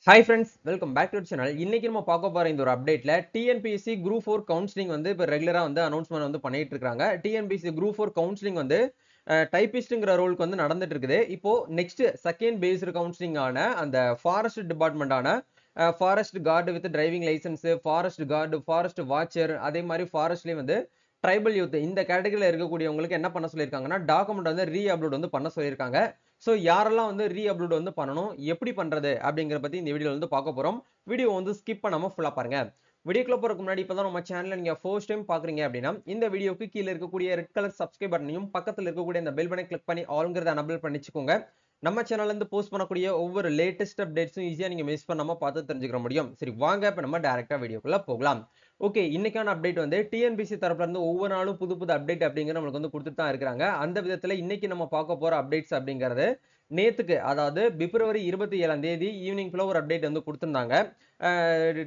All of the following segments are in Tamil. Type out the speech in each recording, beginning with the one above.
Hi friends, welcome back to channel. இன்னைக்கு நம்ம பார்க்க போற இந்த ஒரு அப்டேட்ல டிஎன்பிஎஸ்சி குரூப் 4 கவுன்சிலிங் வந்து இப்போ ரெகுலரா வந்து அனௌன்ஸ்மெண்ட் வந்து பண்ணிட்டு இருக்காங்க. டிஎன்பிஎஸ்சி குரூப் 4 கவுன்சிலிங் வந்து டைபிஸ்ட்ங்கிற ரோலுக்கு வந்து நடந்துட்டு இருக்குது. இப்போ நெக்ஸ்ட் செகண்ட் பேஸ்டு கவுன்சிலிங் ஆன அந்த ஃபாரஸ்ட் டிபார்ட்மெண்டான forest guard with driving licence, forest guard, forest watcher, அதே மாதிரி ஃபாரஸ்ட்லயும் வந்து ட்ரைபல் யூத் இந்த கேட்டகரியில் இருக்கக்கூடியவங்களுக்கு என்ன பண்ண சொல்லியிருக்காங்கன்னா டாக்குமெண்ட் வந்து ரீ அப்லோட் வந்து பண்ண சொல்லியிருக்காங்க. ஸோ யாரெல்லாம் வந்து ரீ அப்லோட் வந்து பண்ணணும், எப்படி பண்றது அப்படிங்கிற பத்தி இந்த வீடியோல வந்து பார்க்க போறோம். வீடியோ வந்து ஸ்கிப் பண்ணாம ஃபுல்லா பாருங்க. வீடியோக்குள்ள போறதுக்கு முன்னாடி இப்பதான் நம்ம சேனலை நீங்க ஃபர்ஸ்ட் டைம் பாக்குறீங்க அப்படின்னா இந்த வீடியோக்கு கீழே இருக்கக்கூடிய ரெட் கலர் சப்ஸ்கிரைப் பட்டனையும் பக்கத்துல இருக்கக்கூடிய இந்த பெல் பட்டனை கிளிக் பண்ணி ஆல்ங்கிறத எனபிள் பண்ணிச்சுக்கோங்க. நம்ம சேனல்ல இருந்து போஸ்ட் பண்ணக்கூடிய ஒவ்வொரு லேட்டஸ்ட் அப்டேட்ஸும் ஈஸியா நீங்க மிஸ் பண்ணாம பார்த்து தெரிஞ்சுக்க முடியும். சரி வாங்க இப்ப நம்ம டைரக்டா வீடியோக்குள்ள போகலாம். ஓகே, இன்னைக்கான அப்டேட் வந்து டிஎன்பிசி தரப்புல இருந்து ஒவ்வொரு நாளும் புது புது அப்டேட் அப்படிங்கிற நம்மளுக்கு வந்து கொடுத்துட்டு தான் இருக்காங்க. அந்த விதத்துல இன்னைக்கு நம்ம பார்க்க போற அப்டேட்ஸ் அப்படிங்கிறது நேத்துக்கு, அதாவது பிப்ரவரி 27ஆம் தேதி ஈவினிங் குள்ள ஒரு அப்டேட் வந்து கொடுத்திருந்தாங்க.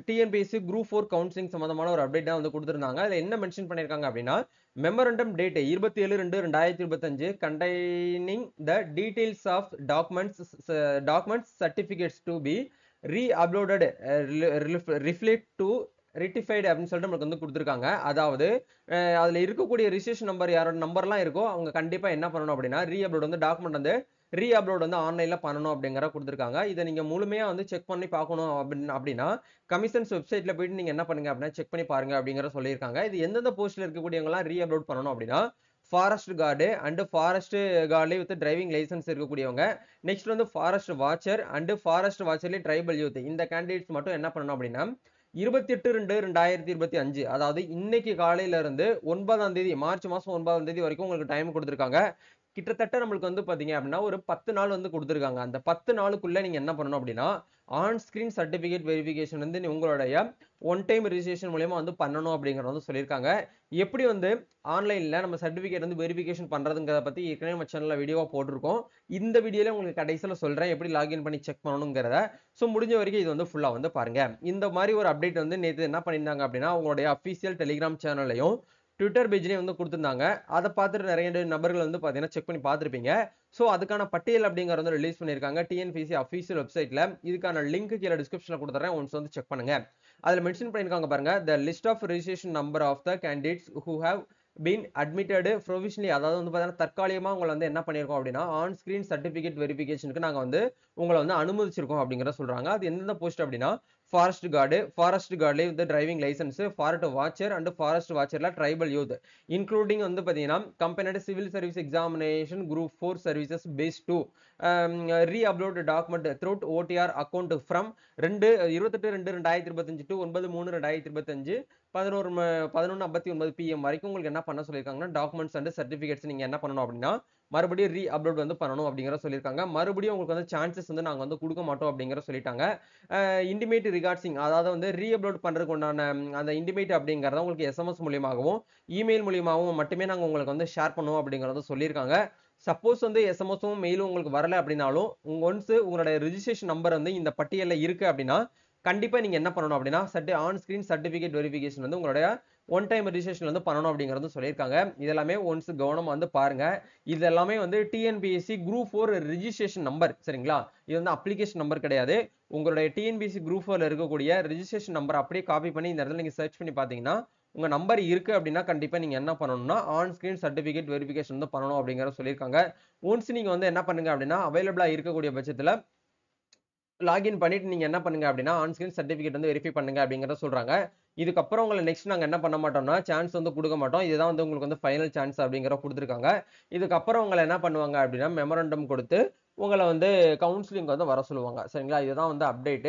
டிஎன்பிஎஸ்சி குரூப் 4 கவுன்சிலிங் சம்பந்தமான ஒரு அப்டேட் தான் வந்து கொடுத்திருந்தாங்க. அதுல என்ன மென்ஷன் பண்ணிருக்காங்க அப்படின்னா, memorandum date 27/2/2025 containing the details of documents certificates to be reuploaded reflect to rectified அப்படின்னு சொல்லிட்டு நமக்கு வந்து கொடுத்துருக்காங்க. அதாவது அதுல இருக்கக்கூடிய ரிஜிஸ்ட்ரேஷன் நம்பர் யாரோட நம்பர்லாம் இருக்கோ அவங்க கண்டிப்பா என்ன பண்ணணும் அப்படின்னா ரீஅப்லோட் வந்து டாக்குமெண்ட் வந்து ரீஅப்லோட் வந்து ஆன்லைன்ல பண்ணணும் அப்படிங்கிற கொடுத்துருக்காங்க. இதை நீங்க முழுமையா வந்து செக் பண்ணி பார்க்கணும் அப்படின்னா கமிஷன்ஸ் வெப்சைட்ல போயிட்டு நீங்க என்ன பண்ணுங்க அப்படின்னா செக் பண்ணி பாருங்க அப்படிங்கிற சொல்லியிருக்காங்க. இது எந்தெந்த போஸ்ட்ல இருக்கக்கூடியவங்க எல்லாம் ரீஅப்லோட் பண்ணணும் அப்படின்னா forest guard and forest guard with driving licence இருக்கக்கூடியவங்க, நெக்ஸ்ட் வந்து ஃபாரஸ்ட் வாட்சர் அண்ட் ஃபாரஸ்ட் வாட்சர்லி ட்ரைபல் யூத் இந்த கேண்டிடேட்ஸ் மட்டும் என்ன பண்ணணும் அப்படின்னா 28/2/2025 அதாவது இன்னைக்கு காலையில இருந்து 9ஆம் தேதி மார்ச் மாசம் 9ஆம் தேதி வரைக்கும் உங்களுக்கு டைம் கொடுத்துருக்காங்க. கிட்டத்தட்ட நம்மளுக்கு வந்து பாத்தீங்க அப்படின்னா ஒரு 10 நாள் வந்து கொடுத்துருக்காங்க. அந்த 10 நாளுக்குள்ள நீங்க என்ன பண்ணணும் அப்படின்னா ஆன் ஸ்கிரீன் சர்டிபிகேட் வெரிஃபிகேஷன் வந்து உங்களுடைய ஒன் டைம் ரிஜிஸ்ட்ரேஷன் மூலமா வந்து பண்ணணும் அப்படிங்கறத வந்து சொல்லியிருக்காங்க. எப்படி வந்து ஆன்லைன்ல நம்ம சர்டிபிகேட் வந்து வெரிஃபிகேஷன் பண்றதுங்கிறத பத்தி ஏற்கனவே நம்ம சேனல்ல வீடியோவா போட்டிருக்கோம். இந்த வீடியோல உங்களுக்கு கடைசியில சொல்றேன் எப்படி லாகின் பண்ணி செக் பண்ணணுங்கிறத. ஸோ முடிஞ்ச வரைக்கும் இது வந்து ஃபுல்லா வந்து பாருங்க. இந்த மாதிரி ஒரு அப்டேட் வந்து நேற்று என்ன பண்ணியிருந்தாங்க அப்படின்னா உங்களுடைய அஃபீஷியல் டெலிகிராம் சேனல்லையும் ட்விட்டர் பேஜ்லயும் வந்து கொடுத்திருந்தாங்க. அதை பார்த்துட்டு நிறைய நபர்கள் வந்து பாத்தீங்கன்னா செக் பண்ணி பார்த்துருப்பீங்க. ஸோ அதுக்கான பட்டியல் அப்படிங்கறது வந்து ரிலீஸ் பண்ணியிருக்காங்க டிஎன்பிசி அஃபீஷியல் வெப்சைட்ல. இதுக்கான லிங்க் கீழே டிஸ்கிரிப்ஷன்ல கொடுத்துறேன், ஒன்ஸ் வந்து செக் பண்ணுங்க. அதுல மென்ஷன் பண்ணியிருக்காங்க பாருங்க, the list of registration number of the candidates who have been admitted provisionally, அதாவது வந்து பார்த்தீங்கன்னா தற்காலிகமா உங்களை வந்து என்ன பண்ணியிருக்கோம் அப்படின்னா ஆன் ஸ்கிரீன் சர்டிபிகேட் வெரிஃபிகேஷனுக்கு நாங்கள் வந்து உங்களை வந்து அனுமதிச்சிருக்கோம் அப்படிங்கிறத சொல்றாங்க. அது எந்தெந்த போஸ்ட் அப்படின்னா ஃபாரஸ்ட் கார்டுலேயே வந்து driving licence, forest watcher and forest வாட்சர்ல ட்ரைபல் யூத் இன்க்ளூடிங் வந்து பார்த்தீங்கன்னா கம்பெனியோட civil service examination group 4 services phase 2 reupload document through OTR account from 28/2/2025 to 9/3/2025 11:59 PM வரைக்கும் உங்களுக்கு என்ன பண்ண சொல்லியிருக்காங்கன்னா டாக்குமெண்ட்ஸ் அண்ட் சர்டிபிகேட்ஸ் நீங்க என்ன பண்ணணும் அப்படின்னா மறுபடியும் ரீ அப்லோட் வந்து பண்ணணும் அப்படிங்கிற சொல்லியிருக்காங்க. மறுபடியும் உங்களுக்கு வந்து சான்சஸ் வந்து நாங்க வந்து கொடுக்க மாட்டோம் அப்படிங்கிற சொல்லிட்டாங்க. இன்டிமேட் ரிகார்ட்ஸிங், அதாவது வந்து ரீ அப்லோட் பண்றதுக்கு உண்டான அந்த இன்டிமேட் அப்படிங்கறத உங்களுக்கு எஸ்எம்எஸ் மூலியமாகவும் இமெயில் மூலியமாகவும் மட்டுமே நாங்க உங்களுக்கு வந்து ஷேர் பண்ணுவோம் அப்படிங்கறத சொல்லியிருக்காங்க. சப்போஸ் வந்து எஸ்எம்எஸும் மெயிலும் உங்களுக்கு வரல அப்படின்னாலும் ஒன்ஸ் உங்களுடைய ரெஜிஸ்ட்ரேஷன் நம்பர் வந்து இந்த பட்டியல்ல இருக்கு அப்படின்னா கண்டிப்பா நீங்க என்ன பண்ணணும் அப்படின்னா ஆன் ஸ்கிரீன் சர்டிபிகேட் வெரிஃபிகேஷன் வந்து உங்களுடைய ஒன் டைம் ரெஜிஸ்ட்ரேஷன் வந்து பண்ணணும் அப்படிங்கறது சொல்லியிருக்காங்க. இதெல்லாமே ஒன்ஸ் கவனமா வந்து பாருங்க. இது எல்லாமே வந்து டிஎன்பிஎஸ்சி குரூப் 4 ரெஜிஸ்ட்ரேஷன் நம்பர், சரிங்களா? இது வந்து அப்ளிகேஷன் நம்பர் கிடையாது. உங்களுடைய டிஎன்பிஎஸ்சி குரூப் 4ல இருக்கக்கூடிய ரெஜிஸ்ட்ரேஷன் நம்பர் அப்படியே காப்பி பண்ணி இந்த இடத்துல நீங்க சர்ச் பண்ணி பாத்தீங்கன்னா உங்க நம்பர் இருக்கு அப்படின்னா கண்டிப்பா நீங்க என்ன பண்ணணும்னா ஆன் ஸ்கிரீன் சர்டிபிகேட் வெரிஃபிகேஷன் வந்து பண்ணணும் அப்படிங்கறத சொல்லியிருக்காங்க. ஒன்ஸ் நீங்க வந்து என்ன பண்ணுங்க அப்படின்னா அவைலபிளா இருக்கக்கூடிய பட்சத்துல லாகின் பண்ணிட்டு நீங்க என்ன பண்ணுங்க அப்படின்னா ஆன் ஸ்கிரீன் சர்டிபிகேட் வந்து வெரிஃபை பண்ணுங்க அப்படிங்கறத சொல்றாங்க. இதுக்கப்புறம் உங்களை நெக்ஸ்ட் நாங்க என்ன பண்ண மாட்டோம்னா சான்ஸ் வந்து கொடுக்க மாட்டோம். இதுதான் வந்து உங்களுக்கு வந்து ஃபைனல் சான்ஸ் அப்படிங்கிற கொடுத்துருக்காங்க. இதுக்கப்புறம் உங்களை என்ன பண்ணுவாங்க அப்படின்னா மெமரண்டம் கொடுத்து உங்களை வந்து கவுன்சிலிங் வந்து வர சொல்லுவாங்க, சரிங்களா? இதுதான் வந்து அப்டேட்.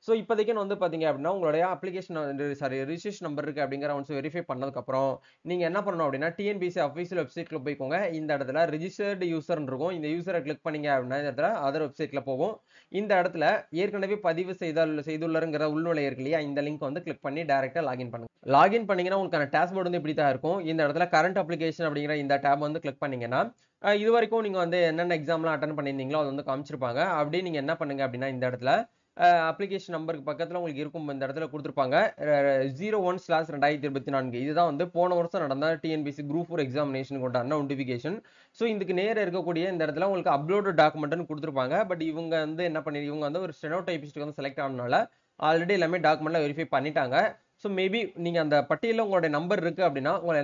ஸோ இப்போதைக்கு வந்து பாத்தீங்க அப்படின்னா உங்களுடைய அப்ளிகேஷன் ரிஜிஸ்ட்ரேஷன் நம்பர் இருக்கு அப்படிங்கிற ஒன்ஸ் வெரிஃபை பண்ணதுக்கு அப்புறம் நீங்க என்ன பண்ணணும் அப்படின்னா டிஎன்பிசி அஃபீஷியல் வெப்சைட்ல போய்க்கோங்க. இந்த இடத்துல ரிஜிஸ்டர்டு யூசர் இருக்கும். இந்த யூசரை கிளிக் பண்ணீங்க அப்படின்னா இந்த இடத்துல அதர் வெப்சைட்ல போகும். இந்த இடத்துல ஏற்கனவே பதிவு செய்துள்ளங்கிற உள்நுழை இருக்கு இல்லையா, இந்த லிங்க் வந்து கிளிக் பண்ணி டைரக்டா லாகின் பண்ணுங்க. லாகின் பண்ணீங்கன்னா உங்களுக்கான டேஷ்போர்ட் வந்து இப்படி தான் இருக்கும். இந்த இடத்துல கரண்ட் அப்ளிகேஷன் அப்படிங்கிற இந்த டேப் வந்து கிளிக் பண்ணீங்கன்னா இது வரைக்கும் நீங்க வந்து என்னென்ன எக்ஸாம்லாம் அட்டன் பண்ணியிருந்தீங்களோ அது வந்து காமிச்சிருப்பாங்க. அப்படியே நீங்க என்ன பண்ணுங்க அப்படின்னா இந்த இடத்துல அப்ளிகேஷன் நம்பருக்கு பக்கத்துல உங்களுக்கு இருக்கும். இந்த இடத்துல குடுத்திருப்பாங்க. 01/2024 இதுதான் வந்து போன வருஷம் நடந்த டிஎன்பிஎஸ்சி குரூப் 4 எக்ஸாமினேஷனுக்கு உண்டான நோட்டிஃபிகேஷன். ஸோ இதுக்கு நேரா இருக்கக்கூடிய இந்த இடத்துல உங்களுக்கு அப்லோடு டாக்குமெண்ட்னு குடுத்திருப்பாங்க. பட் இவங்க வந்து என்ன இவங்க வந்து ஒரு ஸ்டெனோ டைபிஸ்ட்க்கு வந்து செலக்ட் ஆனனால ஆல்ரெடி எல்லாமே டாக்குமெண்ட்லாம் வெரிஃபை பண்ணிட்டாங்க. ஸோ மேபி நீங்க அந்த பட்டியல்ல உங்களுடைய நம்பர் இருக்கு அப்படின்னா, உங்கள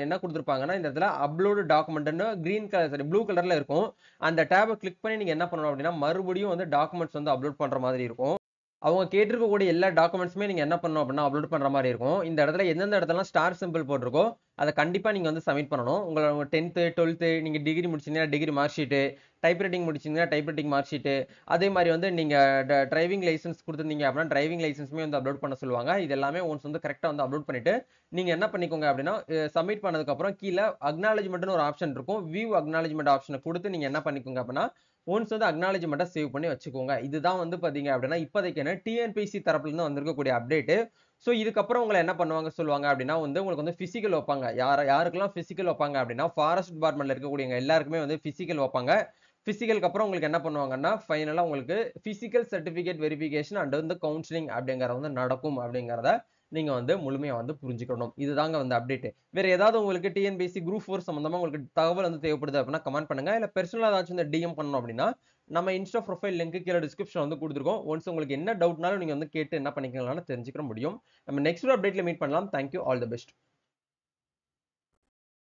என்ன குடுத்திருப்பாங்கன்னா, இந்த இடத்துல அப்லோடு டாக்குமெண்ட்னு கிரீன் கலர் சாரி ப்ளூ கலர்ல இருக்கும். அந்த டேப கிளிக் பண்ணி நீங்க என்ன பண்ணணும் அப்படின்னா, மறுபடியும் வந்து டாக்குமெண்ட்ஸ் வந்து அப்லோட் பண்ற மாதிரி இருக்கும். அவங்க கேட்டிருக்கக்கூடிய எல்லா டாக்குமெண்ட்ஸுமே நீங்க என்ன பண்ணணும் அப்படின்னா, அப்லோட் பண்ற மாரி இருக்கும். இந்த இடத்துல எந்தெந்த இடத்துலலாம் ஸ்டார் சிம்பல் போட்டிருக்கோ, அத கண்டிப்பா நீங்க வந்து சப்மிட் பண்ணணும். உங்களோட 10த், 12த் நீங்க டிகிரி முடிச்சீங்கன்னா, degree mark sheet, type writing முடிச்சீங்கன்னா, டைப் ரைட்டிங் மார்க் ஷீட்டு, அதே மாரி வந்து நீங்க டிரைவிங் லைசென்ஸ் குடுத்திருந்தீங்க அப்படின்னா, டிரைவிங் லைசென்ஸுமே வந்து அப்லோட் பண்ண சொல்லுவாங்க. இது எல்லாமே ஒன்ஸ் வந்து கரெக்ட்டா வந்து அப்லோட் பண்ணிட்டு, நீங்க என்ன பண்ணிக்கோங்க அப்படின்னா, சப்மிட் பண்ணதுக்கு அப்புறம் கீழ அக்னாலஜ்மென்ட்ன்னு ஒரு ஆப்ஷன் இருக்கும். வியூ அக்னாலஜ்மென்ட் ஆப்ஷன குடுத்து நீங்க என்ன பண்ணிக்கோங்க அப்படின்னா, ஒன்ஸ் வந்து அக்னாலஜ்மென்ட்ட சேவ் பண்ணி வச்சுக்கோங்க. இதுதான் வந்து பாத்தீங்க அப்படின்னா, இப்போதைக்கான டிஎன்பிஎஸ்சி தரப்புல இருந்து வந்திருக்கக்கூடிய அப்டேட். சோ இதுக்கப்புறம் உங்கள என்ன பண்ணுவாங்க சொல்லுவாங்க அப்படின்னா வந்து உங்களுக்கு வந்து பிசிக்கல் வைப்பாங்க. யாருக்கெல்லாம் பிசிக்கல் வைப்பாங்க அப்படின்னா, ஃபாரஸ்ட் டிபார்ட்மென்ட்ல இருக்கக்கூடியவங்க எல்லாருக்குமே வந்து பிசிக்கல் வைப்பாங்க. பிசிக்கலுக்கு அப்புறம் உங்களுக்கு என்ன பண்ணுவாங்கன்னா, ஃபைனலா உங்களுக்கு பிசிக்கல் சர்டிபிகேட் வெரிஃபிகேஷன் அண்ட் வந்து கவுன்சிலிங் அப்படிங்கிறது வந்து நடக்கும் அப்படிங்கிறத நீங்க வந்து முழுமையா வந்து புரிஞ்சுக்கணும். இதுதாங்க வந்து அப்டேட். வேற ஏதாவது உங்களுக்கு டிஎன்பிஎஸ்சி குரூப் 4 சம்பந்தமா உங்களுக்கு தகவல் வந்து தேவைப்படுது அப்படின்னா கமெண்ட் பண்ணுங்க. இல்ல பெர்சனலா ஏதாச்சும் இந்த டிஎம் பண்ணணும் அப்படின்னா, நம்ம இன்ஸ்டா ப்ரொஃபைல் லிங்க் கீழ டிஸ்கிரிப்ஷன்ல வந்து குடுத்துருக்கோம். ஒன்ஸ் உங்களுக்கு என்ன டவுட்னாலும் நீங்க வந்து கேட்டு என்ன பண்ணிக்கலாம்னு தெரிஞ்சுக்க முடியும். நம்ம நெக்ஸ்ட் ஒரு அப்டேட்ல மீட் பண்ணலாம். Thank you. All the best.